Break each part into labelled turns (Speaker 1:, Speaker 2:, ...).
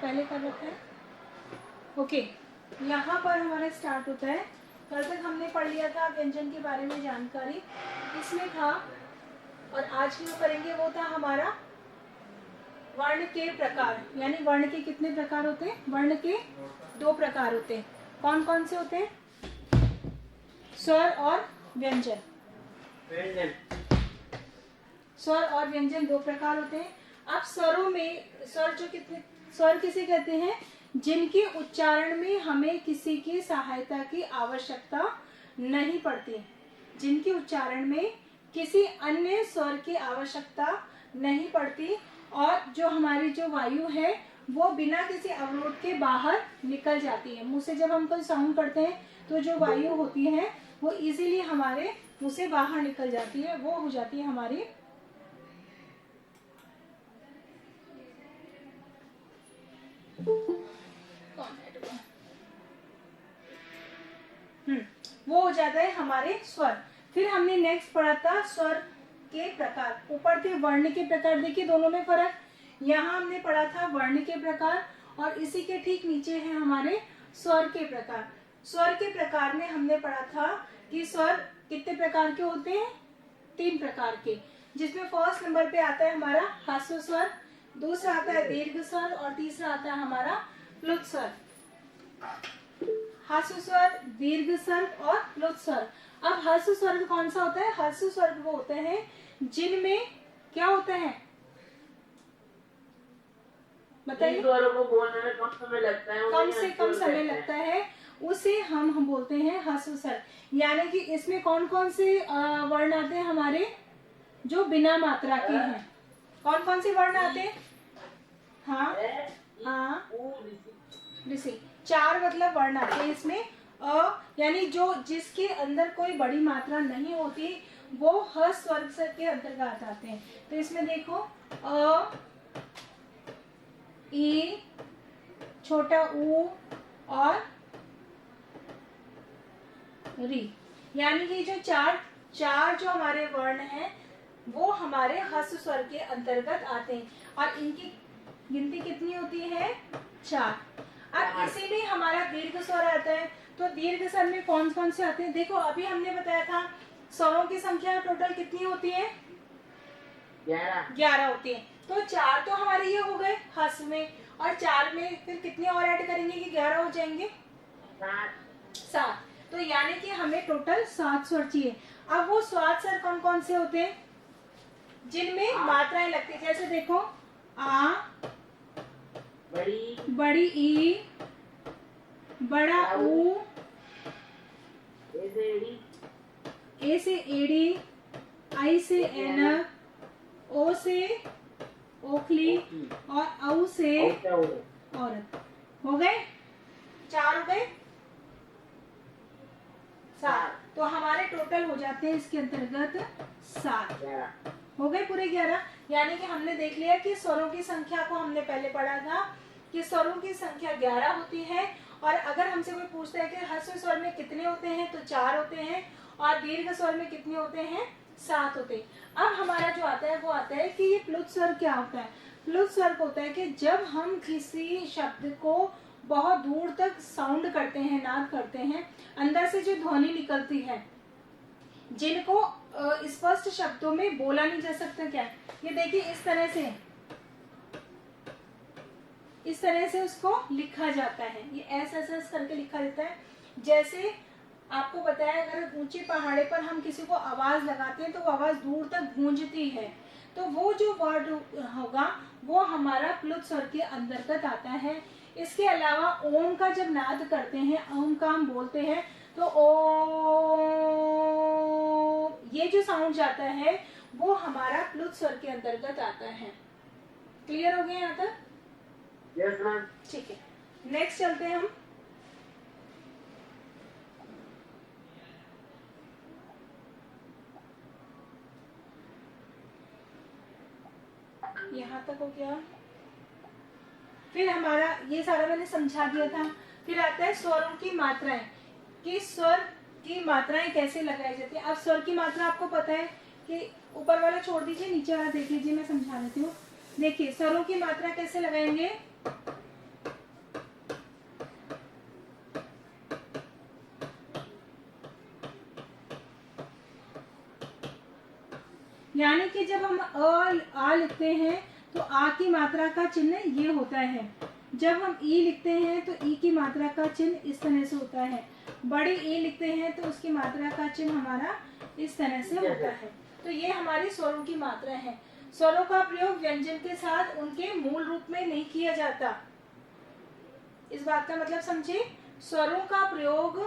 Speaker 1: पहले कर रखा है। ओके, यहाँ पर हमारा स्टार्ट होता है। कल तक हमने पढ़ लिया था व्यंजन के बारे में जानकारी, इसमें था। और आज जो करेंगे वो था हमारा वर्ण के प्रकार, यानी वर्ण के कितने प्रकार होते हैं? वर्ण के 2 प्रकार होते हैं। कौन कौन से होते हैं? स्वर और व्यंजन। स्वर और व्यंजन 2 प्रकार होते हैं। अब स्वरों में स्वर किसे कहते हैं? जिनके उच्चारण में हमें किसी की सहायता की आवश्यकता नहीं पड़ती, जिनके उच्चारण में किसी अन्य स्वर की आवश्यकता नहीं पड़ती, और जो हमारी जो वायु है वो बिना किसी अवरोध के बाहर निकल जाती है। मुंह से जब हम कोई साउंड करते हैं तो जो वायु होती है वो इजीली हमारे मुंह से बाहर निकल जाती है, वो हो जाती है हमारी वो हो जाता है हमारे स्वर। फिर हमने नेक्स्ट पढ़ा था स्वर के प्रकार। ऊपर थे वर्ण के प्रकार, देखिए दोनों में फर्क। यहाँ हमने पढ़ा था वर्ण के प्रकार, और इसी के ठीक नीचे है हमारे स्वर के प्रकार। स्वर के प्रकार में हमने पढ़ा था कि स्वर कितने प्रकार के होते हैं? 3 प्रकार के, जिसमें फर्स्ट नंबर पे आता है हमारा ह्रस्व स्वर, दूसरा आता है दीर्घ स्वर, और तीसरा आता है हमारा प्लुत स्वर। ह्रस्व स्वर, दीर्घ स्वर और प्लुत स्वर। अब ह्रस्व स्वर कौन सा होता है? ह्रस्व स्वर वो होते हैं जिनमें क्या होता है, बताइए?
Speaker 2: को बोलने में कम समय लगता है,
Speaker 1: कम से कम समय लगता है, उसे हम बोलते हैं ह्रस्व स्वर। यानी कि इसमें कौन कौन से वर्ण आते हैं हमारे जो बिना मात्रा के हैं? कौन कौन से वर्ण आते हैं? हाँ हाँ, ऋषि 4 मतलब वर्ण आते हैं इसमें। यानी जो जिसके अंदर कोई बड़ी मात्रा नहीं होती वो ह्रस्व स्वर के अंतर्गत आते हैं। तो इसमें देखो अ, ई, छोटा ऊ और री, यानी कि जो चार जो हमारे वर्ण हैं वो हमारे ह्रस्व स्वर के अंतर्गत आते हैं, और इनकी गिनती कितनी होती है? 4। अब इसी में हमारा दीर्घ स्वर आता है। तो दीर्घ स्वर में कौन कौन से आते हैं? देखो अभी हमने बताया था स्वरों की संख्या टोटल कितनी होती है? 11 होती है। तो 4 तो हमारे ये हो गए ह्रस्व में, और 4 में फिर कितने और ऐड करेंगे कि 11 हो जाएंगे? 7। तो यानी कि हमें टोटल 7 स्वर चाहिए। अब वो 7 स्वर कौन कौन से होते हैं? जिनमें मात्राएं लगती है। जैसे देखो आ, बड़ी ई, बड़ा ऊ, ए से एड़ी, आई से ऐनक, ओ से ओखली, और औ से औरत। हो गए? 4 हो गए? 7। तो हमारे टोटल हो जाते हैं इसके अंतर्गत 7। हो गए पूरे 11। यानी कि हमने देख लिया कि स्वरों की संख्या को हमने पहले पढ़ा था कि स्वरों की संख्या 11 होती है, और अगर हमसे कोई पूछता है कि ह्रस्व स्वर में कितने होते हैं तो 4 होते हैं, और दीर्घ स्वर में कितने होते हैं? 7 होते हैं। अब हमारा जो आता है वो आता है कि ये प्लुत स्वर क्या होता है? प्लुत स्वर होता है कि जब हम किसी शब्द को बहुत दूर तक साउंड करते हैं, नाद करते हैं, अंदर से जो ध्वनि निकलती है, जिनको स्पष्ट शब्दों में बोला नहीं जा सकता। क्या ये देखिए इस तरह से उसको लिखा जाता है। ये ऐसा करके लिखा जाता है। जैसे आपको बताया, अगर ऊंचे पहाड़े पर हम किसी को आवाज लगाते हैं तो वो आवाज दूर तक गूंजती है, तो वो जो वर्ड होगा वो हमारा प्लुत स्वर के अंतर्गत आता है। इसके अलावा ओम का जब नाद करते हैं, ओम का हम बोलते हैं, तो ओ, ये जो साउंड जाता है वो हमारा प्लुत स्वर के अंतर्गत आता है। क्लियर हो गया यहाँ तक?
Speaker 2: Yes ma'am.
Speaker 1: ठीक है, नेक्स्ट चलते हैं हम। यहाँ तक हो गया। फिर हमारा ये सारा मैंने समझा दिया था। फिर आता है स्वरों की मात्राएं, कि स्वर की मात्राएं कैसे लगाई जाती है। अब स्वर की मात्रा आपको पता है कि ऊपर वाला छोड़ दीजिए, नीचे वाला देख लीजिए, मैं समझा देती हूँ। देखिए स्वरों की मात्रा कैसे लगाएंगे। यानी कि जब हम आ लिखते हैं तो आ की मात्रा का चिन्ह ये होता है। जब हम ई लिखते हैं तो ई की मात्रा का चिन्ह इस तरह से होता है। बड़ी ई लिखते हैं तो उसकी मात्रा का चिन्ह हमारा इस तरह से होता है। तो ये हमारी स्वरों की मात्रा है। स्वरों का प्रयोग व्यंजन के साथ उनके मूल रूप में नहीं किया जाता। इस बात का मतलब समझे, स्वरों का प्रयोग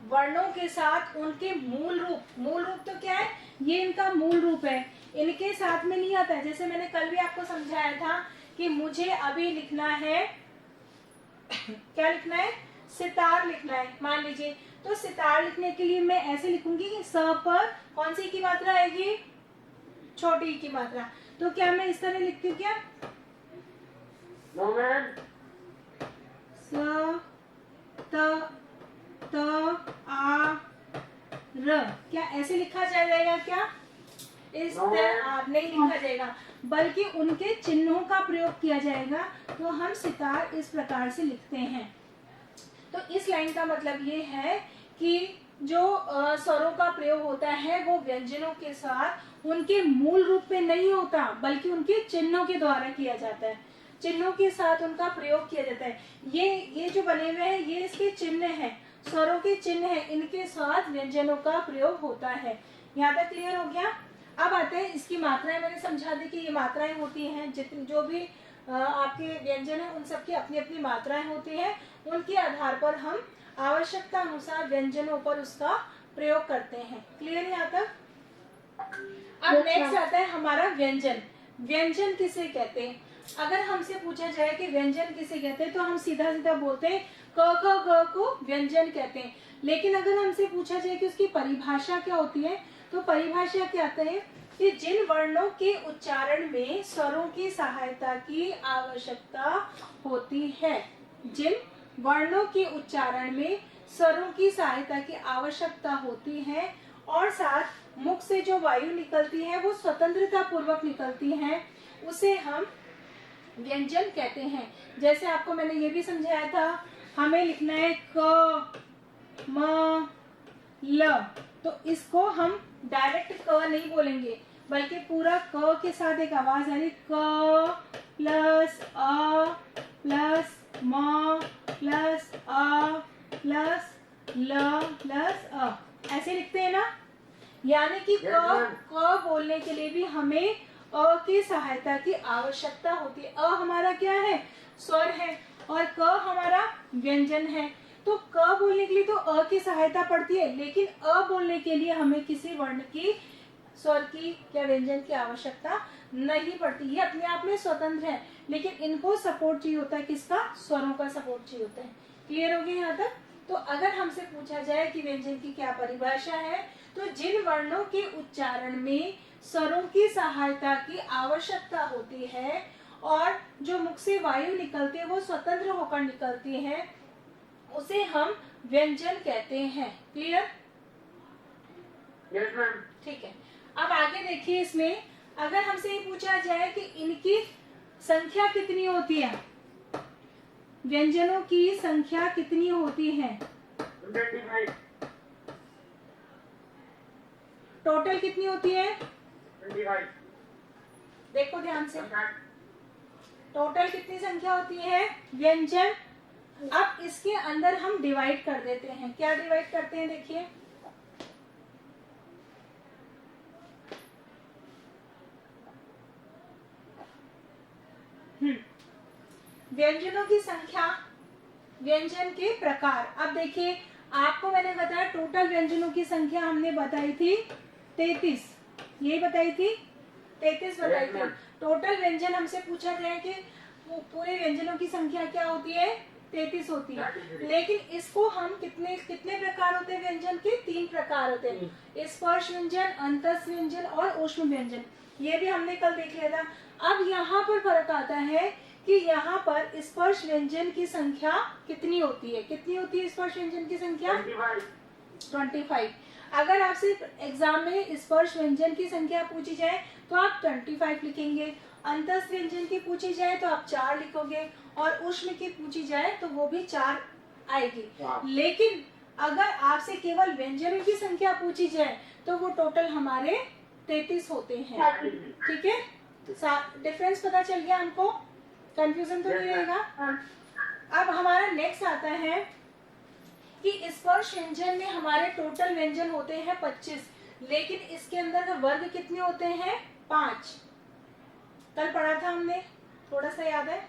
Speaker 1: वर्णों के साथ उनके मूल रूप तो क्या है, ये इनका मूल रूप है, इनके साथ में नहीं आता है। जैसे मैंने कल भी आपको समझाया था कि मुझे अभी लिखना है, क्या लिखना है, सितार लिखना है मान लीजिए। तो सितार लिखने के लिए मैं ऐसे लिखूंगी कि स पर कौन सी की मात्रा आएगी, छोटी की मात्रा। तो क्या मैं इस तरह लिखती हूँ, क्या
Speaker 2: नो मैम,
Speaker 1: स त त आ र, क्या ऐसे लिखा जाएगा, क्या इस तरह नहीं लिखा जाएगा, बल्कि उनके चिन्हों का प्रयोग किया जाएगा। तो हम सितार इस प्रकार से लिखते हैं। तो इस लाइन का मतलब ये है कि जो स्वरों का प्रयोग होता है वो व्यंजनों के साथ उनके मूल रूप में नहीं होता, बल्कि उनके चिन्हों के द्वारा किया जाता है। चिन्हों के साथ उनका प्रयोग किया जाता है। ये जो बने हुए हैं ये इसके चिन्ह हैं, स्वरों के चिन्ह हैं, इनके साथ व्यंजनों का प्रयोग होता है। यहाँ तक क्लियर हो गया। अब आते हैं इसकी मात्राएं। मैंने समझा दी कि ये मात्राएं होती हैं, जितनी जो भी आपके व्यंजन है उन सबकी अपनी अपनी मात्राएं होती हैं। उनके आधार पर हम आवश्यकता अनुसार व्यंजनों पर उसका प्रयोग करते हैं। क्लियर यहाँ तक। अब नेक्स्ट आता है हमारा व्यंजन। व्यंजन किसे कहते हैं? अगर हमसे पूछा जाए कि व्यंजन किसे कहते हैं तो हम सीधा सीधा बोलते हैं क ख ग को व्यंजन कहते हैं। लेकिन अगर हमसे पूछा जाए कि उसकी परिभाषा क्या होती है तो परिभाषा क्या कहते हैं कि जिन वर्णों के उच्चारण में स्वरों की सहायता की आवश्यकता होती है, जिन वर्णों के उच्चारण में स्वरों की सहायता की आवश्यकता होती है और साथ मुख से जो वायु निकलती है वो स्वतंत्रता पूर्वक निकलती है, उसे हम व्यंजन कहते हैं। जैसे आपको मैंने ये भी समझाया था, हमें लिखना है क म ल, तो इसको हम डायरेक्ट क नहीं बोलेंगे, बल्कि पूरा क के साथ एक आवाज आ रही, क प्लस अ प्लस म प्लस अ प्लस ल प्लस अ, ऐसे लिखते हैं ना। यानी कि क बोलने के लिए भी हमें अ की सहायता की आवश्यकता होती है। अ हमारा क्या है, स्वर है, और क हमारा व्यंजन है। तो क बोलने के लिए तो अ की सहायता पड़ती है, लेकिन अ बोलने के लिए हमें किसी वर्ण की, स्वर की या व्यंजन की आवश्यकता नहीं पड़ती। ये अपने आप में स्वतंत्र है, लेकिन इनको सपोर्ट चाहिए होता है, किसका, स्वरों का सपोर्ट चाहिए होता है। क्लियर हो गया यहाँ तक। तो अगर हमसे पूछा जाए कि व्यंजन की क्या परिभाषा है, तो जिन वर्णों के उच्चारण में स्वरों की सहायता की आवश्यकता होती है और जो मुख से वायु निकलती है वो स्वतंत्र होकर निकलती है, उसे हम व्यंजन कहते हैं। क्लियर?
Speaker 2: Yes ma'am.
Speaker 1: ठीक है। अब आगे देखिए, इसमें अगर हमसे ये पूछा जाए कि इनकी संख्या कितनी होती है, व्यंजनों की संख्या कितनी होती है,
Speaker 2: 25।
Speaker 1: टोटल कितनी होती है,
Speaker 2: 25।
Speaker 1: देखो ध्यान से, टोटल कितनी संख्या होती है व्यंजन। अब इसके अंदर हम डिवाइड कर देते हैं। क्या डिवाइड करते हैं, देखिए, व्यंजनों की संख्या, व्यंजन के प्रकार। अब देखिए, आपको मैंने बताया टोटल व्यंजनों की संख्या हमने बताई थी 33, यही बताई थी, 33 बताई थी। टोटल व्यंजन हमसे पूछा जाए कि पूरे व्यंजनों की संख्या क्या होती है, 33 होती है। लेकिन इसको हम कितने प्रकार होते हैं व्यंजन के, 3 प्रकार होते हैं, स्पर्श व्यंजन, अंतस व्यंजन और ऊष्म व्यंजन। ये भी हमने कल देख लिया था। अब यहाँ पर फर्क आता है कि यहाँ पर स्पर्श व्यंजन की संख्या कितनी होती है, कितनी होती है स्पर्श व्यंजन की संख्या, 25। अगर आपसे एग्जाम में स्पर्श व्यंजन की संख्या पूछी जाए तो आप 25 लिखेंगे, अंतस व्यंजन की पूछी जाए तो आप 4 लिखोगे, और ऊष्म की पूछी जाए तो वो भी 4 आएगी। लेकिन अगर आपसे केवल व्यंजनों की संख्या पूछी जाए तो वो टोटल हमारे 33 होते हैं। ठीक है, डिफरेंस पता चल गया हमको, कंफ्यूजन तो नहीं रहेगा। अब हमारा नेक्स्ट आता है कि स्पर्श व्यंजन में हमारे टोटल व्यंजन होते हैं 25, लेकिन इसके अंदर वर्ग कितने होते हैं? 5। कल पढ़ा था हमने, थोड़ा सा याद है?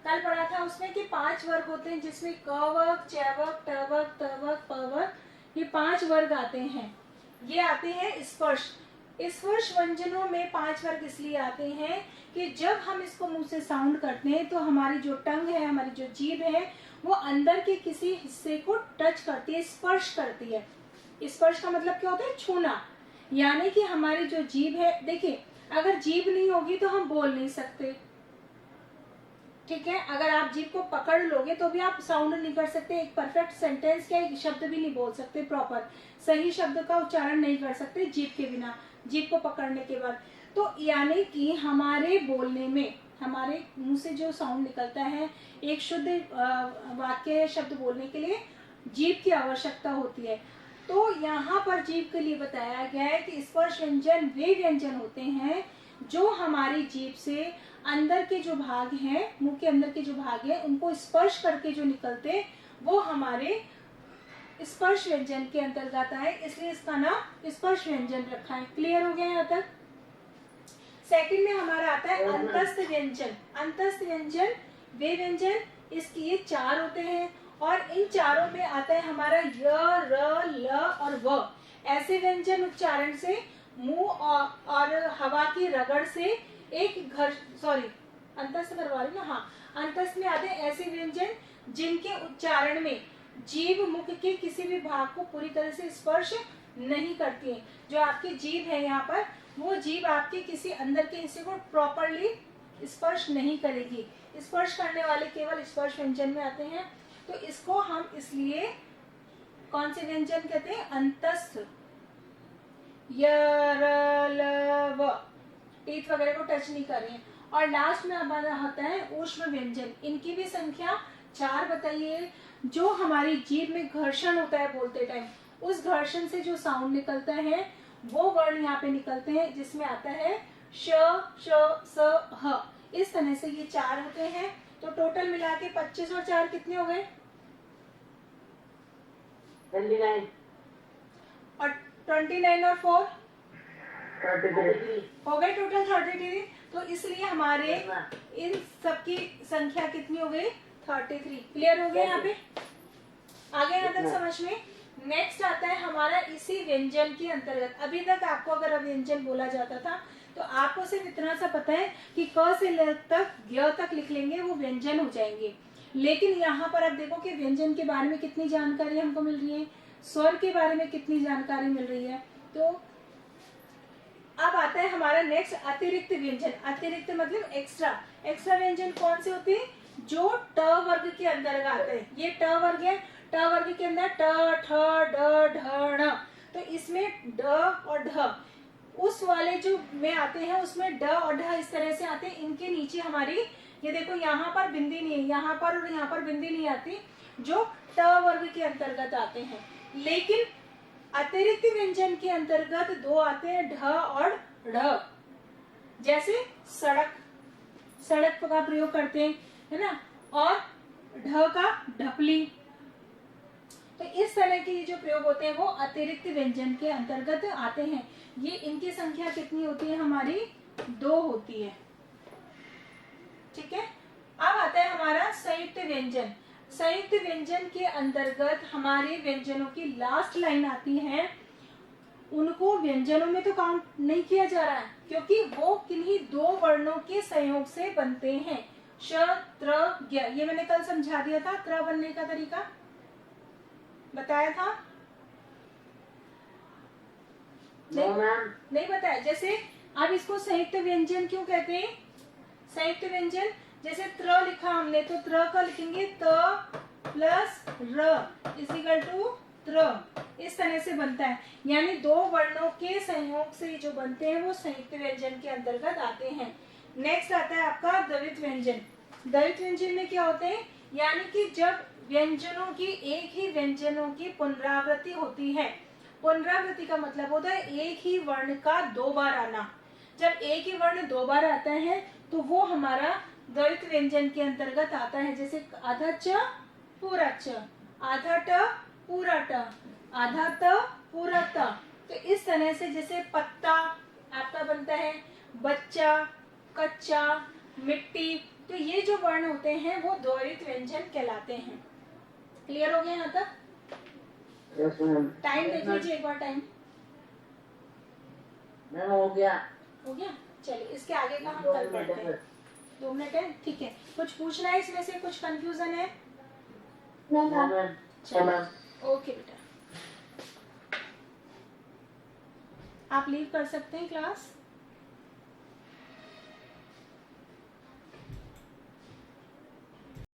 Speaker 1: कल पढ़ा था उसमें कि 5 वर्ग होते हैं, जिसमें क वर्ग, च वर्ग, ट वर्ग, त वर्ग, प वर्ग, ये 5 वर्ग आते हैं। ये आते हैं स्पर्श। स्पर्श व्यंजनों में 5 वर्ग इसलिए आते हैं कि जब हम इसको मुंह से साउंड करते हैं तो हमारी जो टंग है, हमारी जो जीभ है, वो अंदर के किसी हिस्से को टच करती है, स्पर्श करती है। स्पर्श का मतलब क्या होता है? छूना। यानी कि हमारी जो जीभ है, देखिए अगर जीभ नहीं होगी तो हम बोल नहीं सकते। ठीक है, अगर आप जीभ को पकड़ लोगे तो भी आप साउंड नहीं कर सकते, एक परफेक्ट सेंटेंस या एक शब्द भी नहीं बोल सकते, प्रॉपर सही शब्द का उच्चारण नहीं कर सकते जीभ के बिना, जीभ को पकड़ने के बाद। तो यानी कि हमारे बोलने में, हमारे मुंह से जो साउंड निकलता है, एक शुद्ध वाक्य शब्द बोलने के लिए जीभ की आवश्यकता होती है। तो यहाँ पर जीभ के लिए बताया गया है कि स्पर्श व्यंजन वे व्यंजन होते हैं जो हमारी जीभ से अंदर के जो भाग हैं, मुंह के अंदर के जो भाग हैं, उनको स्पर्श करके जो निकलते, वो हमारे स्पर्श व्यंजन के अंतर्गत है, इसलिए इसका नाम स्पर्श व्यंजन रखा है। क्लियर हो गया यहाँ तक? सेकंड में हमारा आता है अंतस्थ व्यंजन। अंतस्थ व्यंजन वे व्यंजन, इसके ये 4 होते हैं और इन चारों में आता है हमारा य, र, ल और व। ऐसे व्यंजन उच्चारण से मुंह और हवा की रगड़ से एक घर, सॉरी अंतस्थ करवा रही हूँ, हाँ, अंतस्थ में आते हैं ऐसे व्यंजन जिनके उच्चारण में जीभ मुख के किसी भी भाग को पूरी तरह से स्पर्श नहीं करती है। जो आपकी जीभ है यहाँ पर, वो जीभ आपके किसी अंदर के हिस्से को प्रॉपरली स्पर्श नहीं करेगी। स्पर्श करने वाले केवल स्पर्श व्यंजन में आते हैं। तो इसको हम इसलिए कौन से व्यंजन कहते हैं? अंतस्थ। य, र, ल, व, टीथ वगैरह को टच नहीं कर रहे हैं। और लास्ट में हमारा होता है ऊष्म व्यंजन। इनकी भी संख्या 4 बताइए। जो हमारी जीभ में घर्षण होता है बोलते टाइम, उस घर्षण से जो साउंड निकलता है, वो वर्ण यहाँ पे निकलते हैं, जिसमें आता है श, श, स, ह। इस तरह से ये 4 होते हैं। तो टोटल मिला के 25 और 4 कितने हो गए?
Speaker 2: 29
Speaker 1: और 29 और 4
Speaker 2: 33
Speaker 1: हो गए, टोटल 33। तो इसलिए हमारे इन सबकी संख्या कितनी हो गई? 33। क्लियर हो गया यहाँ पे? आगे यहाँ तक समझ में? नेक्स्ट आता है हमारा इसी व्यंजन के अंतर्गत। अभी तक आपको अगर व्यंजन बोला जाता था तो आपको सिर्फ इतना सा पता है कि क से ल तक, ज्ञ तक लिख लेंगे, वो व्यंजन हो जाएंगे। लेकिन यहाँ पर आप देखो कि व्यंजन के बारे में कितनी जानकारी हमको मिल रही है, स्वर के बारे में कितनी जानकारी मिल रही है। तो अब आता है हमारा नेक्स्ट अतिरिक्त व्यंजन। अतिरिक्त मतलब एक्स्ट्रा। एक्स्ट्रा व्यंजन कौन से होते हैं? जो ट वर्ग के अंतर्गत आते हैं। ये ट वर्ग है, ट वर्ग के अंदर ट, ठ, ड, ढ, ण। तो इसमें ड और ढ उस वाले जो में आते हैं, उसमें ड और ढ इस तरह से आते हैं। इनके नीचे हमारी ये देखो, यहाँ पर बिंदी नहीं है, यहाँ पर और यहाँ पर बिंदी नहीं आती, जो ट वर्ग के अंतर्गत आते हैं। लेकिन अतिरिक्त व्यंजन के अंतर्गत 2 आते हैं, ढ और ढ। जैसे सड़क, सड़क का प्रयोग करते हैं, है ना, और ढ का ढपली। तो इस तरह के जो प्रयोग होते हैं वो अतिरिक्त व्यंजन के अंतर्गत आते हैं। ये इनकी संख्या कितनी होती है? हमारी 2 होती है। ठीक है। अब आता है हमारा संयुक्त व्यंजन। संयुक्त व्यंजन के अंतर्गत हमारे व्यंजनों की लास्ट लाइन आती है। उनको व्यंजनों में तो काउंट नहीं किया जा रहा है, क्योंकि वो किन्हीं 2 वर्णों के संयोग से बनते हैं। श, त्र, ज्ञ। ये मैंने कल समझा दिया था, त्र बनने का तरीका बताया था। नहीं बताया। जैसे अब इसको संयुक्त व्यंजन क्यों कहते हैं? संयुक्त व्यंजन, जैसे त्र लिखा हमने, तो त्र का लिखेंगे त प्लस र इक्वल टू त्र। इस तरह से बनता है। यानी 2 वर्णों के संयोग से जो बनते हैं वो संयुक्त व्यंजन के अंतर्गत आते हैं। नेक्स्ट आता है आपका द्वित्व व्यंजन। द्वित्व व्यंजन में क्या होते हैं? यानी कि जब व्यंजनों की, एक ही व्यंजनों की पुनरावृत्ति होती है। पुनरावृत्ति का मतलब होता है एक ही वर्ण का 2 बार आना। जब एक ही वर्ण 2 बार आता है तो वो हमारा द्वैत व्यंजन के अंतर्गत आता है। जैसे आधा च पूरा च, आधा ट पूरा ट, आधा त पूरा त। तो इस तरह से जैसे पत्ता आपका बनता है, बच्चा, कच्चा, मिट्टी, तो ये जो वर्ण होते हैं वो द्वैत व्यंजन कहलाते हैं। क्लियर हो गया यहाँ तक?
Speaker 2: Yes ma'am.
Speaker 1: टाइम देख लीजिए एक बार टाइम।
Speaker 2: मैम हो गया।
Speaker 1: हो गया? चलिए इसके आगे का हम कल पढ़ते हैं। 2 मिनट है, ठीक है। कुछ पूछना है इसमें से, कुछ कंफ्यूजन है?
Speaker 2: No ma'am.
Speaker 1: चलो ओके बेटा, आप लीव कर सकते हैं क्लास।